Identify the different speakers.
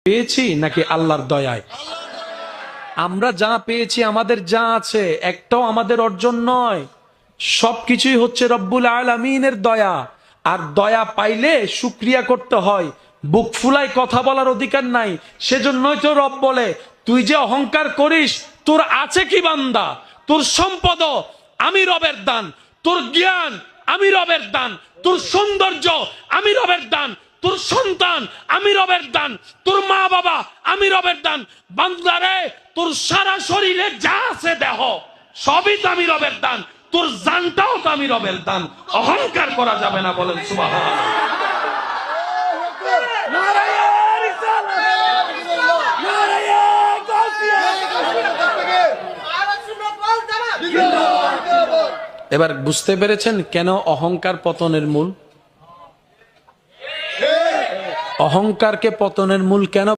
Speaker 1: পেয়েছি নাকি আল্লাহর দয়ায়? আমরা যা পেয়েছি, আমাদের যা আছে, একটাও আমাদের অর্জন নয়, সবকিছুই হচ্ছে রব্বুল আলামিনের দয়া। আর দয়া পাইলে শুকরিয়া করতে হয়, বুক ফুলায় কথা বলার অধিকার নাই। সেজন্যই তো রব বলে, তুই যে অহংকার করিস, তোর আছে কি বান্দা? তোর সম্পদ আমি রবের দান, তোর জ্ঞান আমি রবের দান, তোর সৌন্দর্য আমি রবের দান, তোর সন্তান আমি রবের দান, তোর মা বাবা আমি রবের দান। বান্দারে, তোর সারা শরীরে যা আছে দেহ সবই তো আমি রবের দান, তোর জানটাও তো আমি রবের দান। অহংকার করা যাবে না, বলেন সুবহানাল্লাহ। এবার বুঝতে পেরেছেন কেন অহংকার পতনের মূল? অহংকারকে পতনের মূল কেন